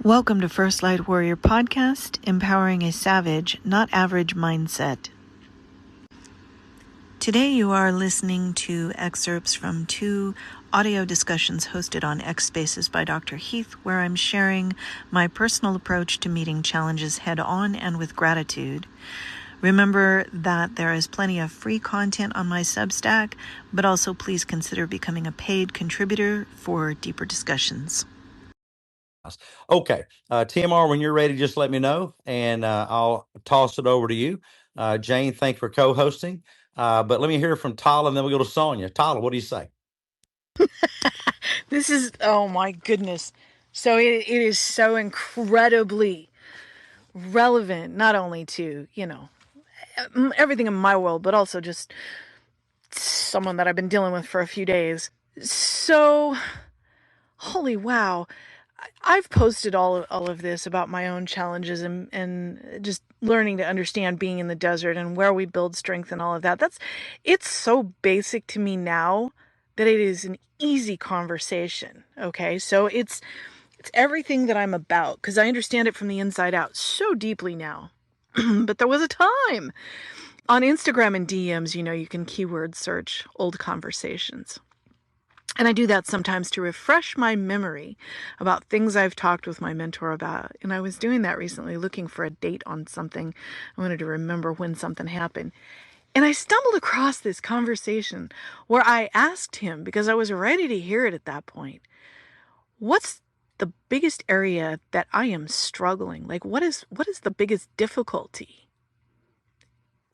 Welcome to First Light Warrior Podcast, empowering a savage, not average mindset. Today you are listening to excerpts from 2 audio discussions hosted on X Spaces by Dr. Heath, where I'm sharing my personal approach to meeting challenges head-on and with gratitude. Remember that there is plenty of free content on my Substack, but also please consider becoming a paid contributor for deeper discussions. Okay, TMR, when you're ready, just let me know, and I'll toss it over to you. Jane, thanks for co-hosting. But let me hear from Tala, and then we'll go to Sonia. Tala, what do you say? This is, oh my goodness. So it is so incredibly relevant, not only to, everything in my world, but also just someone that I've been dealing with for a few days. So, holy wow. I've posted all of this about my own challenges and just learning to understand being in the desert and where we build strength and all of that. It's so basic to me now that it is an easy conversation. Okay. So it's everything that I'm about because I understand it from the inside out so deeply now. But there was a time on Instagram and DMs, you can keyword search old conversations. And I do that sometimes to refresh my memory about things I've talked with my mentor about. And I was doing that recently, looking for a date on something. I wanted to remember when something happened. And I stumbled across this conversation where I asked him, because I was ready to hear it at that point, what's the biggest area that I am struggling? Like, what is the biggest difficulty?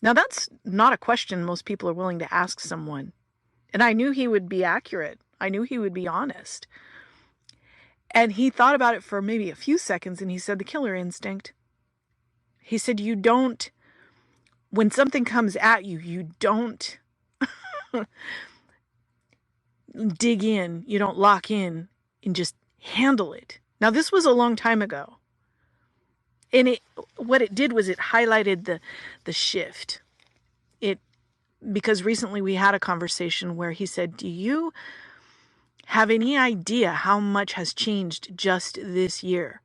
Now, that's not a question most people are willing to ask someone. And I knew he would be accurate. I knew he would be honest. And he thought about it for maybe a few seconds and he said, the killer instinct. He said, when something comes at you, you don't dig in, you don't lock in and just handle it. Now, this was a long time ago. And what it did was it highlighted the shift. Because recently we had a conversation where he said, do you have any idea how much has changed just this year?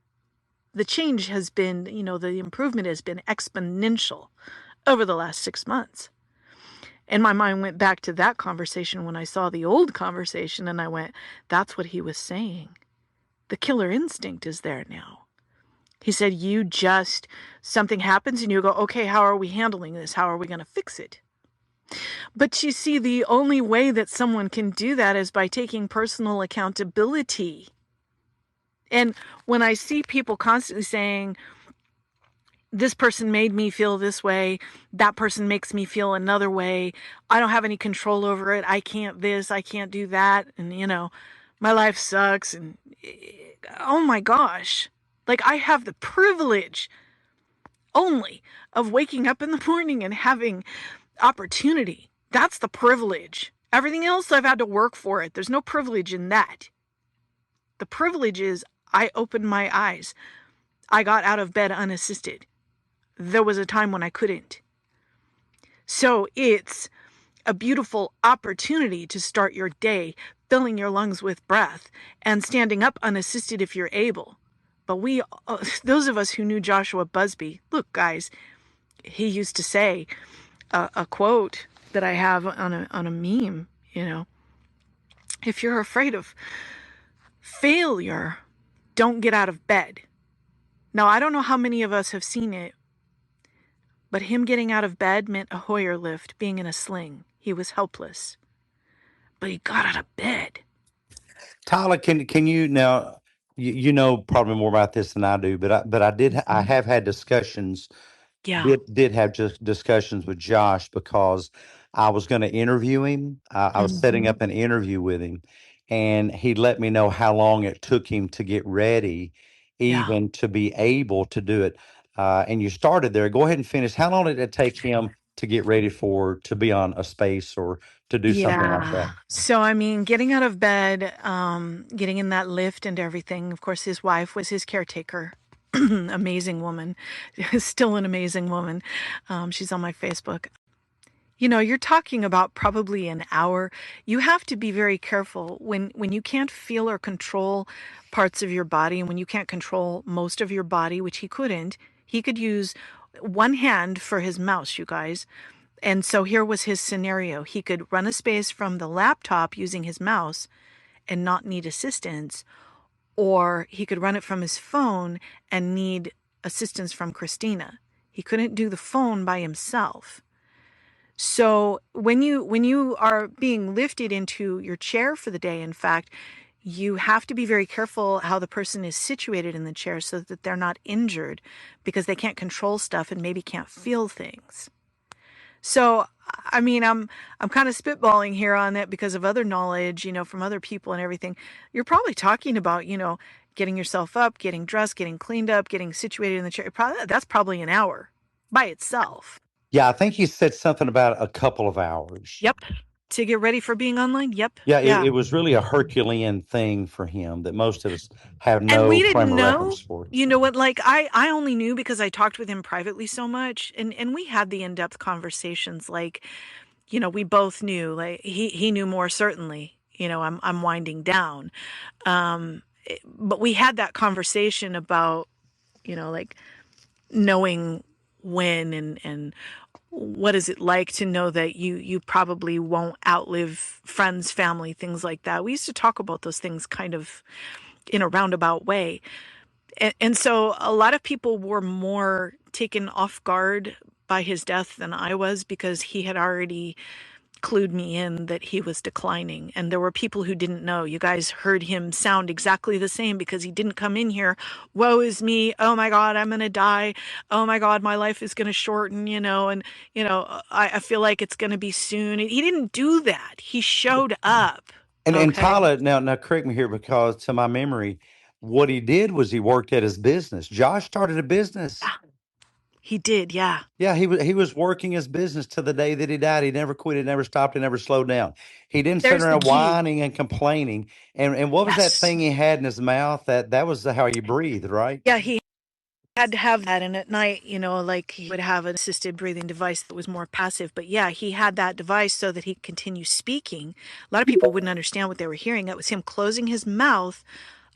The change has been, the improvement has been exponential over the last 6 months. And my mind went back to that conversation when I saw the old conversation and I went, that's what he was saying. The killer instinct is there now. He said, something happens and you go, okay, how are we handling this? How are we going to fix it? But you see, the only way that someone can do that is by taking personal accountability. And when I see people constantly saying, this person made me feel this way, that person makes me feel another way, I don't have any control over it, I can't this, I can't do that, and my life sucks, and oh my gosh, like I have the privilege only of waking up in the morning and having opportunity. That's the privilege. Everything else I've had to work for it. There's no privilege in that. The privilege is I opened my eyes. I got out of bed unassisted. There was a time when I couldn't. So it's a beautiful opportunity to start your day filling your lungs with breath and standing up unassisted if you're able. But those of us who knew Joshua Busby, look guys, he used to say, a quote that I have on a meme, if you're afraid of failure, don't get out of bed. Now, I don't know how many of us have seen it, but him getting out of bed meant a Hoyer lift, being in a sling. He was helpless, but he got out of bed. Tyler, can you now? You know probably more about this than I do, but I have had discussions. Yeah. Did have just discussions with Josh because I was going to interview him. I was setting up an interview with him, and he let me know how long it took him to get ready, even to be able to do it. And you started there. Go ahead and finish. How long did it take him to get ready to be on a space or to do something like that? So, getting out of bed, getting in that lift and everything. Of course, his wife was his caretaker. Amazing woman. Still an amazing woman. She's on my Facebook. You're talking about probably an hour. You have to be very careful when you can't feel or control parts of your body, and when you can't control most of your body, which he couldn't. He could use one hand for his mouse, you guys. And so here was his scenario. He could run a space from the laptop using his mouse and not need assistance, or he could run it from his phone and need assistance from Christina. He couldn't do the phone by himself. So when you are being lifted into your chair for the day, in fact, you have to be very careful how the person is situated in the chair so that they're not injured, because they can't control stuff and maybe can't feel things. So, I mean, I'm kind of spitballing here on it because of other knowledge, from other people and everything. You're probably talking about, getting yourself up, getting dressed, getting cleaned up, getting situated in the chair. That's probably an hour by itself. Yeah, I think he said something about a couple of hours. Yep. To get ready for being online. Yep. Yeah, Yeah. it was really a Herculean thing for him that most of us have And no we frame didn't of know. reference for. You know what? Like I only knew because I talked with him privately so much, and we had the in-depth conversations. Like, we both knew. Like he knew more certainly. I'm winding down. But we had that conversation about, like knowing when and what is it like to know that you probably won't outlive friends, family, things like that. We used to talk about those things kind of in a roundabout way. And so a lot of people were more taken off guard by his death than I was, because he had already clued me in that he was declining. And there were people who didn't know. You guys heard him sound exactly the same because he didn't come in here, woe is me, oh my God, I'm going to die. Oh my God, my life is going to shorten, I feel like it's going to be soon. He didn't do that. He showed up. And Okay. Tyler, now correct me here, because to my memory, what he did was he worked at his business. Josh started a business. Yeah, he did. Yeah. Yeah, he was working his business to the day that he died. He never quit. He never stopped. He never slowed down. He didn't sit There's the around key. whining and complaining. And what was that Yes. thing he had in his mouth? That was how you breathed, right? Yeah, he had to have that. And at night, like he would have an assisted breathing device that was more passive. But yeah, he had that device so that he could continue speaking. A lot of people wouldn't understand what they were hearing. It was him closing his mouth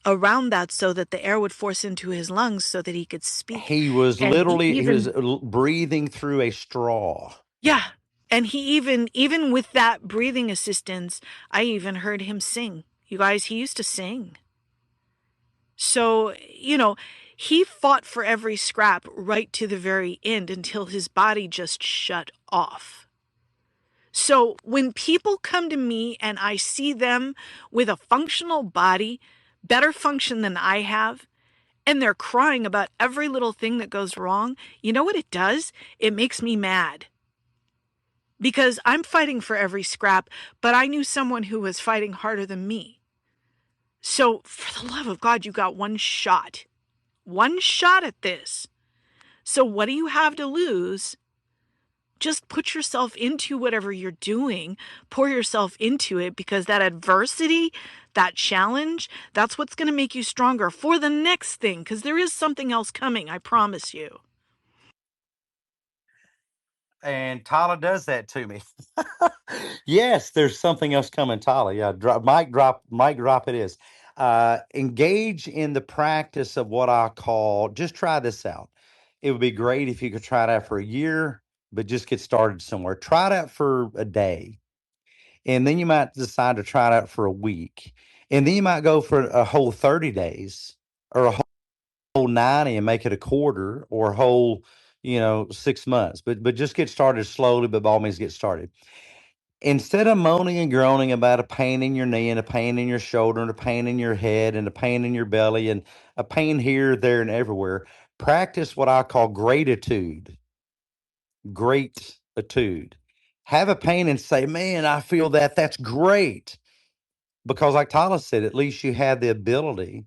around that so that the air would force into his lungs so that he could speak. He was And literally he was breathing through a straw. yeah. And he even with that breathing assistance, I even heard him sing. You guys, he used to sing. So, he fought for every scrap right to the very end until his body just shut off. So when people come to me and I see them with a functional body, better function than I have, and they're crying about every little thing that goes wrong, you know what it does? It makes me mad. Because I'm fighting for every scrap, but I knew someone who was fighting harder than me. So, for the love of God, you got one shot. One shot at this. So, what do you have to lose? Just put yourself into whatever you're doing, pour yourself into it, because that adversity, that challenge, that's what's going to make you stronger for the next thing, because there is something else coming, I promise you. And Tyler does that to me. Yes, there's something else coming, Tyler. Yeah, mic drop it is. Engage in the practice of what I call, just try this out. It would be great if you could try it out for a year, but just get started somewhere. Try it out for a day, and then you might decide to try it out for a week, and then you might go for a whole 30 days or a whole 90 and make it a quarter, or a whole 6 months. But just get started slowly, but by all means get started. Instead of moaning and groaning about a pain in your knee and a pain in your shoulder and a pain in your head and a pain in your belly and a pain here, there, and everywhere, practice what I call gratitude. Gratitude. Have a pain and say, man, I feel that. That's great. Because, like Tyler said, at least you had the ability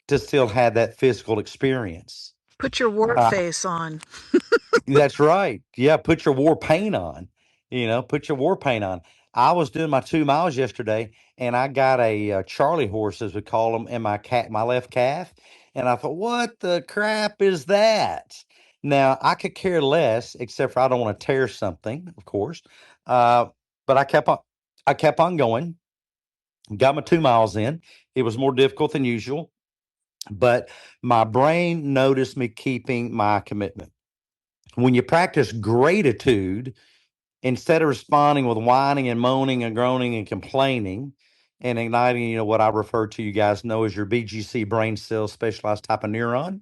to still have that physical experience. Put your war Uh, face on. That's right. Yeah, put your war paint on. Put your war paint on. I was doing my 2 miles yesterday, and I got a Charlie horse, as we call them, in my left calf, and I thought, what the crap is that? Now I could care less, except for I don't want to tear something, of course. Uh, but I kept on going, got my 2 miles in. It was more difficult than usual, but my brain noticed me keeping my commitment. When you practice gratitude, instead of responding with whining and moaning and groaning and complaining and igniting, what I refer to, you guys know, as your BGC, brain cell specialized type of neuron.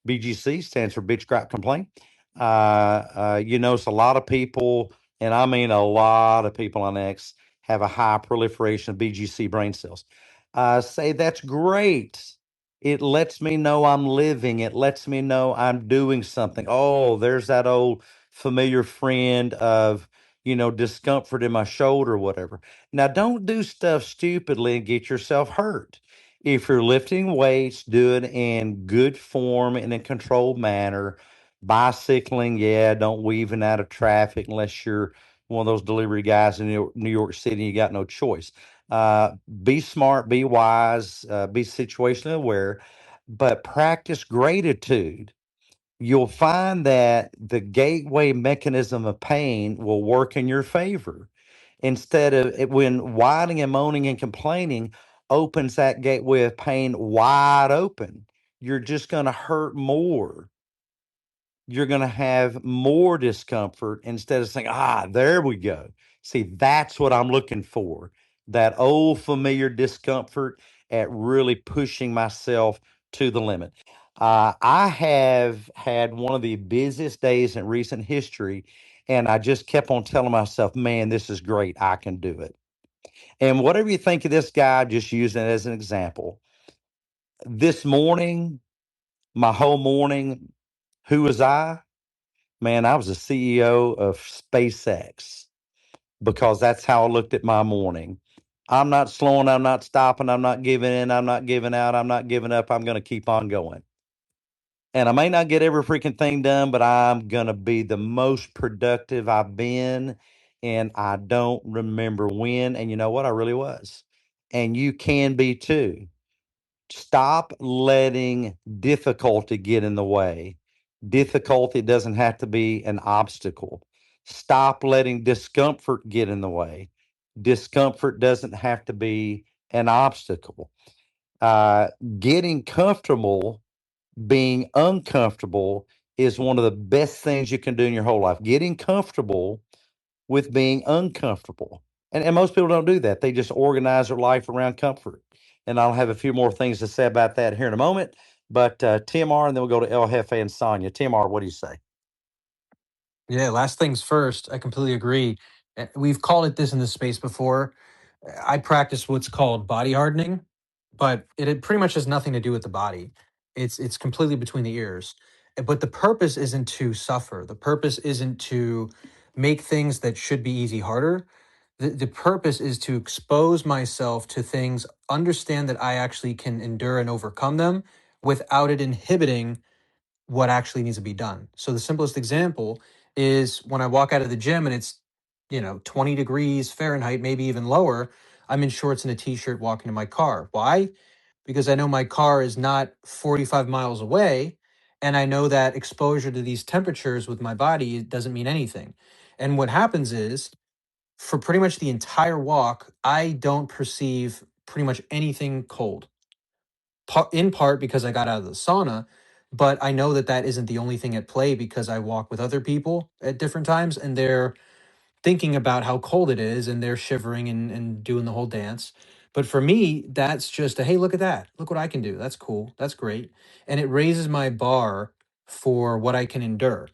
BGC stands for bitch, gripe, complain. You notice a lot of people, and I mean a lot of people on X, have a high proliferation of BGC brain cells. Say that's great. It lets me know I'm living. It lets me know I'm doing something. Oh, there's that old familiar friend of, discomfort in my shoulder or whatever. Now, don't do stuff stupidly and get yourself hurt. If you're lifting weights, do it in good form in a controlled manner. Bicycling, yeah, don't weave in out of traffic unless you're one of those delivery guys in New York City and you got no choice. Be smart, be wise, be situationally aware, but practice gratitude. You'll find that the gateway mechanism of pain will work in your favor. Instead of it, when whining and moaning and complaining opens that gateway of pain wide open, you're just going to hurt more. You're going to have more discomfort instead of saying, there we go. See, that's what I'm looking for. That old familiar discomfort at really pushing myself to the limit. I have had one of the busiest days in recent history, and I just kept on telling myself, man, this is great. I can do it. And whatever you think of this guy, just using it as an example. This morning, my whole morning, who was I? Man, I was the CEO of SpaceX because that's how I looked at my morning. I'm not slowing, I'm not stopping, I'm not giving in, I'm not giving out, I'm not giving up. I'm going to keep on going. And I may not get every freaking thing done, but I'm going to be the most productive I've been. And I don't remember when. And you know what? I really was. And you can be too. Stop letting difficulty get in the way. Difficulty doesn't have to be an obstacle. Stop letting discomfort get in the way. Discomfort doesn't have to be an obstacle. Getting comfortable being uncomfortable is one of the best things you can do in your whole life. Getting comfortable with being uncomfortable. And most people don't do that. They just organize their life around comfort. And I'll have a few more things to say about that here in a moment. But Tim R, and then we'll go to El Jefe and Sonia. Tim R, what do you say? Yeah, last things first. I completely agree. We've called it this in this space before. I practice what's called body hardening, but it pretty much has nothing to do with the body. It's completely between the ears. But the purpose isn't to suffer. The purpose isn't to make things that should be easy harder. The purpose is to expose myself to things, understand that I actually can endure and overcome them without it inhibiting what actually needs to be done. So the simplest example is when I walk out of the gym and it's, 20 degrees Fahrenheit, maybe even lower, I'm in shorts and a t-shirt walking to my car. Why? Because I know my car is not 45 miles away, and I know that exposure to these temperatures with my body doesn't mean anything. And what happens is, for pretty much the entire walk, I don't perceive pretty much anything cold, in part because I got out of the sauna, but I know that that isn't the only thing at play because I walk with other people at different times and they're thinking about how cold it is and they're shivering and doing the whole dance. But for me, that's just a hey, look at that. Look what I can do. That's cool. That's great. And it raises my bar for what I can endure,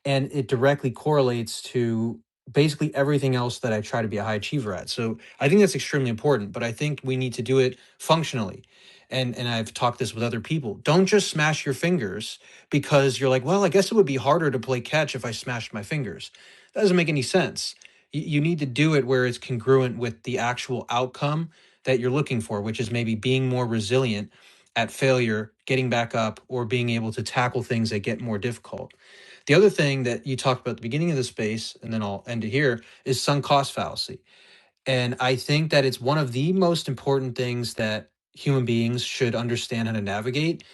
and it directly correlates to basically everything else that I try to be a high achiever at. So I think that's extremely important, but I think we need to do it functionally. And I've talked this with other people. Don't just smash your fingers because you're like, well, I guess it would be harder to play catch if I smashed my fingers. That doesn't make any sense. You need to do it where it's congruent with the actual outcome that you're looking for, which is maybe being more resilient at failure, getting back up, or being able to tackle things that get more difficult. The other thing that you talked about at the beginning of the space, and then I'll end it here, is sunk cost fallacy. And I think that it's one of the most important things that human beings should understand how to navigate,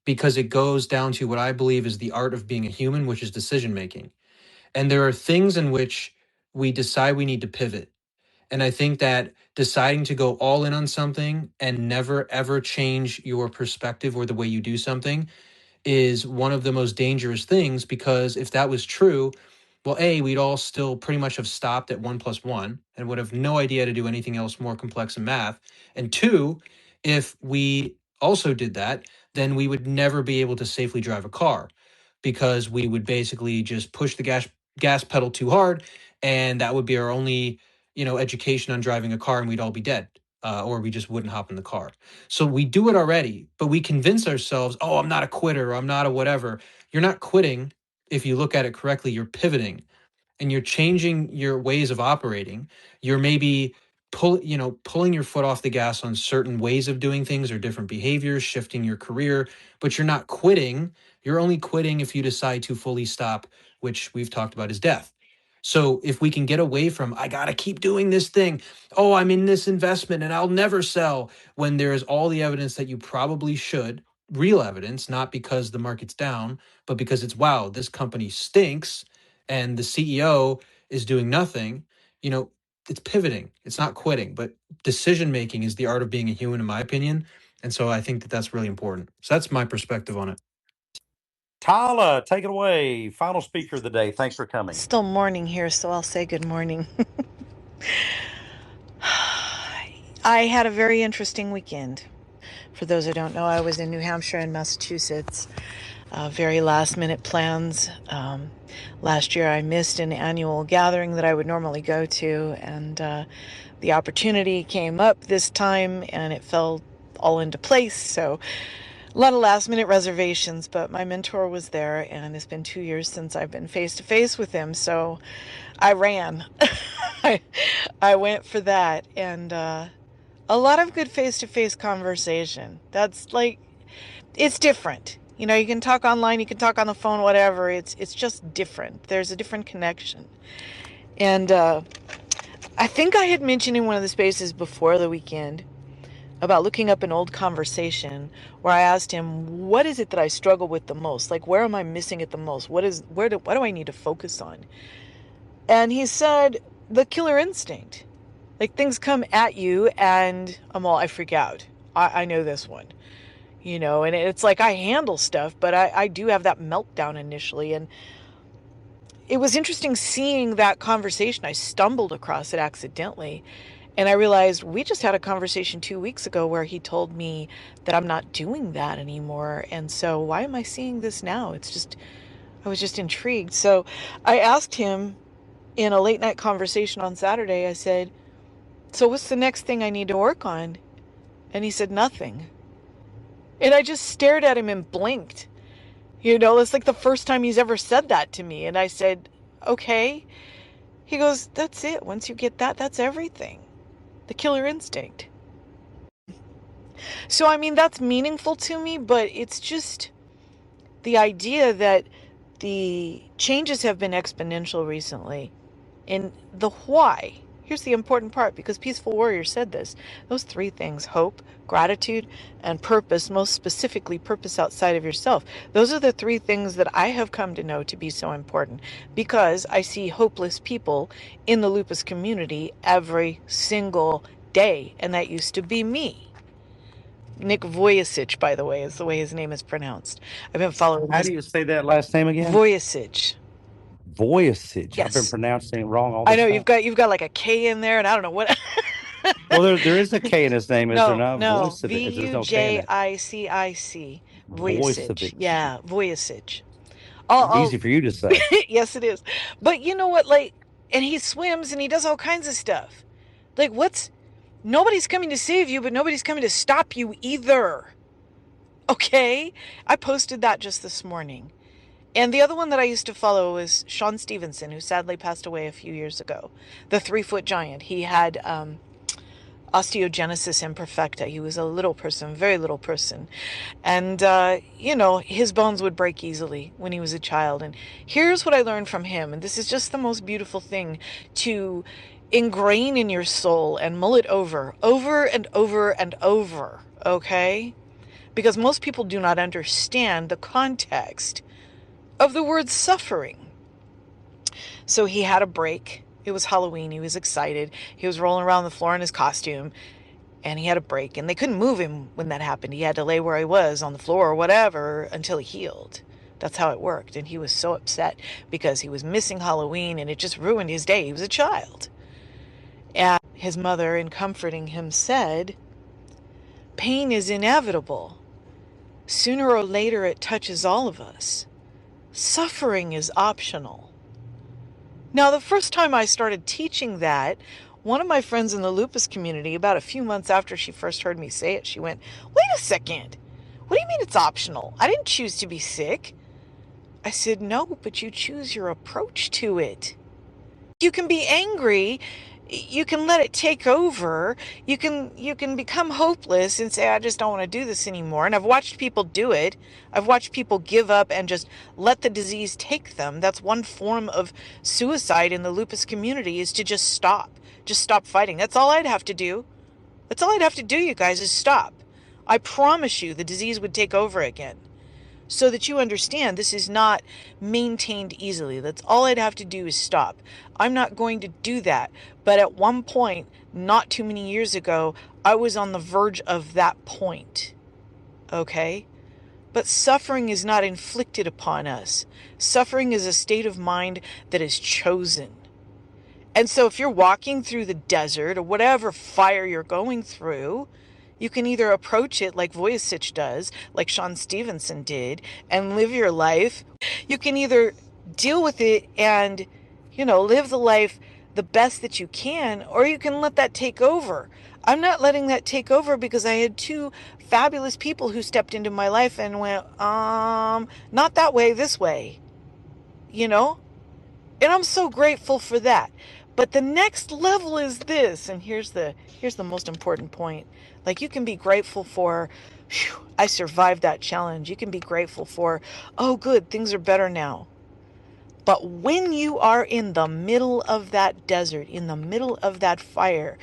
because it goes down to what I believe is the art of being a human, which is decision making. And there are things in which we decide we need to pivot. And I think that deciding to go all in on something and never ever change your perspective or the way you do something is one of the most dangerous things, because if that was true, well, A, we'd all still pretty much have stopped at 1 + 1 and would have no idea to do anything else more complex in math. And two, if we also did that, then we would never be able to safely drive a car, because we would basically just push the gas pedal too hard, and that would be our only, education on driving a car, and we'd all be dead, or we just wouldn't hop in the car. So we do it already, but we convince ourselves, oh, I'm not a quitter, or I'm not a whatever. You're not quitting. If you look at it correctly, you're pivoting and you're changing your ways of operating. You're maybe pulling your foot off the gas on certain ways of doing things or different behaviors, shifting your career, but you're not quitting. You're only quitting if you decide to fully stop, which we've talked about is death. So if we can get away from, I got to keep doing this thing. Oh, I'm in this investment and I'll never sell, when there's all the evidence that you probably should, real evidence, not because the market's down, but because it's, wow, this company stinks and the CEO is doing nothing, it's pivoting. It's not quitting, but decision making is the art of being a human, in my opinion. And so I think that that's really important. So that's my perspective on it. Tyler, take it away. Final speaker of the day. Thanks for coming. Still morning here, so I'll say good morning. I had a very interesting weekend. For those who don't know, I was in New Hampshire and Massachusetts. Very last minute plans. Last year I missed an annual gathering that I would normally go to, and the opportunity came up this time and it fell all into place. So a lot of last minute reservations, but my mentor was there, and it's been 2 years since I've been face to face with him. So I ran. I went for that, and a lot of good face to face conversation. That's like, it's different. You can talk online, you can talk on the phone, whatever. It's just different. There's a different connection. And I think I had mentioned in one of the spaces before the weekend about looking up an old conversation where I asked him, what is it that I struggle with the most? Like, where am I missing it the most? What do I need to focus on? And he said, the killer instinct. Like, things come at you and I freak out. I know this one. And it's like I handle stuff, but I do have that meltdown initially. And it was interesting seeing that conversation. I stumbled across it accidentally. And I realized we just had a conversation 2 weeks ago where he told me that I'm not doing that anymore. And so why am I seeing this now? I was just intrigued. So I asked him in a late night conversation on Saturday, I said, so what's the next thing I need to work on? And he said, nothing. And I just stared at him and blinked. It's like the first time he's ever said that to me. And I said, okay. He goes, that's it. Once you get that, that's everything. The killer instinct. So, that's meaningful to me, but it's just the idea that the changes have been exponential recently. And the why. Here's the important part, because Peaceful Warrior said this. Those 3 things, hope, gratitude, and purpose, most specifically purpose outside of yourself. Those are the 3 things that I have come to know to be so important, because I see hopeless people in the lupus community every single day, and that used to be me. Nick Vujicic, by the way, is the way his name is pronounced. I've been following How this. do you say that last name again? Vujicic. Voyasage. I've been Yes. pronouncing it wrong all I this know time. you've got like a K in there, and I don't know what. Well, there is a K in his name, is there No, not? no. Voicevic. There's no K in it. Vujicic. Vujicic. Voicevic. Yeah, Vujicic. I'll Easy for you to say. yes, it is. But you know what? Like, and he swims and he does all kinds of stuff. Like, nobody's coming to save you, but nobody's coming to stop you either. Okay? I posted that just this morning. And the other one that I used to follow was Sean Stevenson, who sadly passed away a few years ago. The 3-foot giant. He had osteogenesis imperfecta. He was a little person, very little person. And, his bones would break easily when he was a child. And here's what I learned from him. And this is just the most beautiful thing to ingrain in your soul and mull it over and over and over. Okay? Because most people do not understand the context of the word suffering. So he had a break It was Halloween. He was excited. He was rolling around the floor in his costume, and he had a break, and they couldn't move him when that happened. He had to lay where he was on the floor or whatever until he healed. That's how it worked. And he was so upset because he was missing Halloween, and it just ruined his day. He was a child. And his mother, in comforting him, said, "Pain is inevitable. Sooner or later, it touches all of us. Suffering is optional." Now, the first time I started teaching that, one of my friends in the lupus community, about a few months after she first heard me say it, she went, "Wait a second. What do you mean it's optional? I didn't choose to be sick." I said, "No, but you choose your approach to it. You can be angry. You can let it take over. You can become hopeless and say, I just don't want to do this anymore." And I've watched people do it. I've watched people give up and just let the disease take them. That's one form of suicide in the lupus community, is to just stop. Just stop fighting. That's all I'd have to do. That's all I'd have to do, you guys, is stop. I promise you the disease would take over again. So that you understand, this is not maintained easily. That's all I'd have to do is stop. I'm not going to do that. But at one point, not too many years ago, I was on the verge of that point. Okay? But suffering is not inflicted upon us. Suffering is a state of mind that is chosen. And so if you're walking through the desert or whatever fire you're going through, you can either approach it like Vujicic does, like Sean Stevenson did, and live your life. You can either deal with it and, live the life the best that you can, or you can let that take over. I'm not letting that take over because I had two fabulous people who stepped into my life and went, not that way, this way, And I'm so grateful for that. But the next level is this, and here's the most important point. Like, you can be grateful for, I survived that challenge. You can be grateful for, oh, good, things are better now. But when you are in the middle of that desert, in the middle of that fire,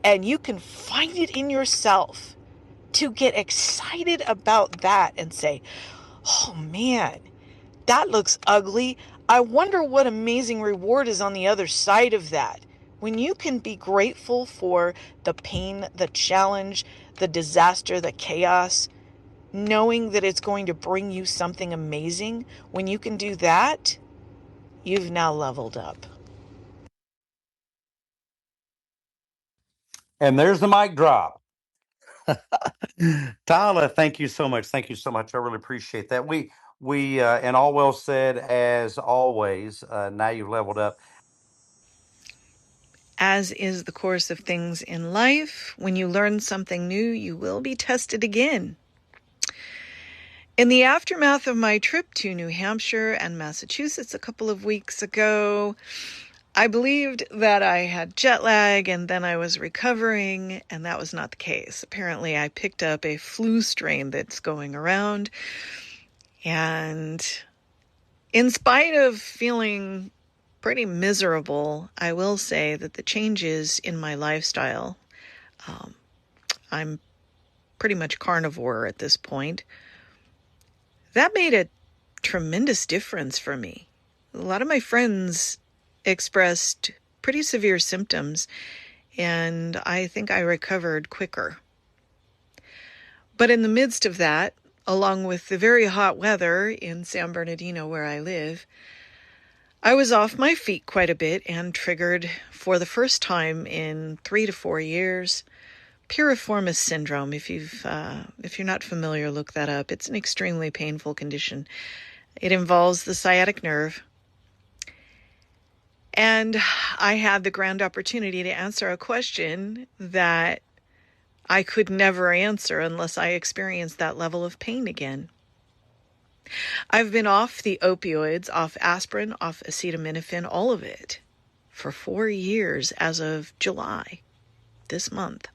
and you can find it in yourself to get excited about that and say, oh man, that looks ugly. I wonder what amazing reward is on the other side of that. When you can be grateful for the pain, the challenge, the disaster, the chaos, knowing that it's going to bring you something amazing, when you can do that, you've now leveled up. And there's the mic drop. Tyler, thank you so much. Thank you so much. I really appreciate that. We and all well said as always. Now you've leveled up. As is the course of things in life, when you learn something new, you will be tested again. In the aftermath of my trip to New Hampshire and Massachusetts a couple of weeks ago, I believed that I had jet lag and then I was recovering, and that was not the case. Apparently, I picked up a flu strain that's going around, and in spite of feeling pretty miserable, I will say that the changes in my lifestyle, I'm pretty much carnivore at this point, that made a tremendous difference for me. A lot of my friends expressed pretty severe symptoms, and I think I recovered quicker. But in the midst of that, along with the very hot weather in San Bernardino where I live, I was off my feet quite a bit and triggered, for the first time in 3 to 4 years, piriformis syndrome. If you're not familiar, look that up. It's an extremely painful condition. It involves the sciatic nerve. And I had the grand opportunity to answer a question that I could never answer unless I experienced that level of pain again. I've been off the opioids, off aspirin, off acetaminophen, all of it, for 4 years as of July, this month.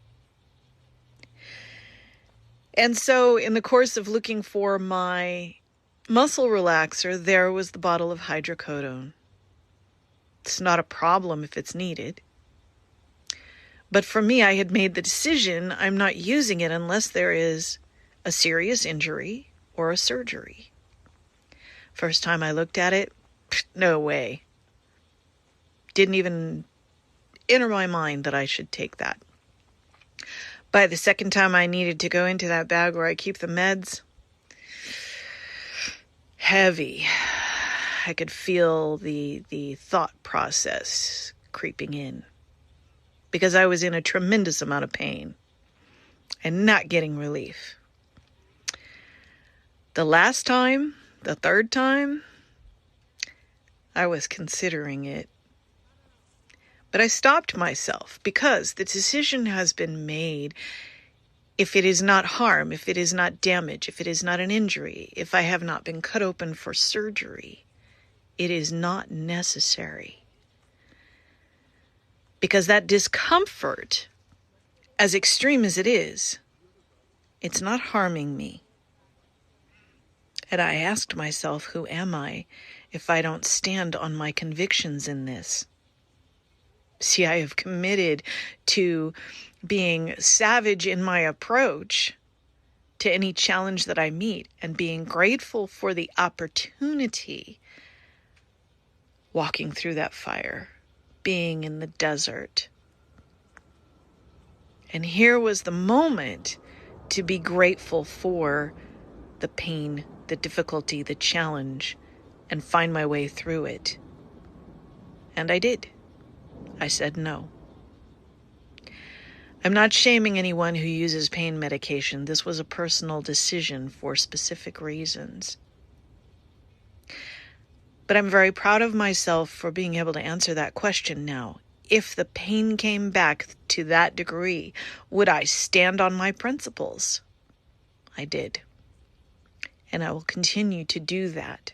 And so in the course of looking for my muscle relaxer, there was the bottle of hydrocodone. It's not a problem if it's needed. But for me, I had made the decision I'm not using it unless there is a serious injury or a surgery. First time I looked at it, no way. Didn't even enter my mind that I should take that. By the second time I needed to go into that bag where I keep the meds, heavy. I could feel the thought process creeping in because I was in a tremendous amount of pain and not getting relief. The last time, the third time, I was considering it. But I stopped myself because the decision has been made. If it is not harm, if it is not damage, if it is not an injury, if I have not been cut open for surgery, it is not necessary. Because that discomfort, as extreme as it is, it's not harming me. And I asked myself, who am I if I don't stand on my convictions in this? See, I have committed to being savage in my approach to any challenge that I meet and being grateful for the opportunity walking through that fire, being in the desert. And here was the moment to be grateful for the pain, the difficulty, the challenge, and find my way through it. And I did. I said no. I'm not shaming anyone who uses pain medication. This was a personal decision for specific reasons. But I'm very proud of myself for being able to answer that question now. If the pain came back to that degree, would I stand on my principles? I did. And I will continue to do that.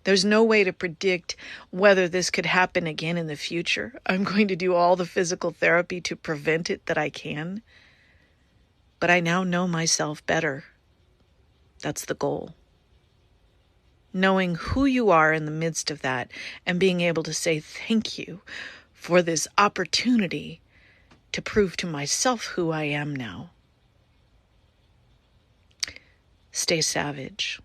There's no way to predict whether this could happen again in the future. I'm going to do all the physical therapy to prevent it that I can. But I now know myself better. That's the goal. Knowing who you are in the midst of that and being able to say thank you for this opportunity to prove to myself who I am now. Stay savage.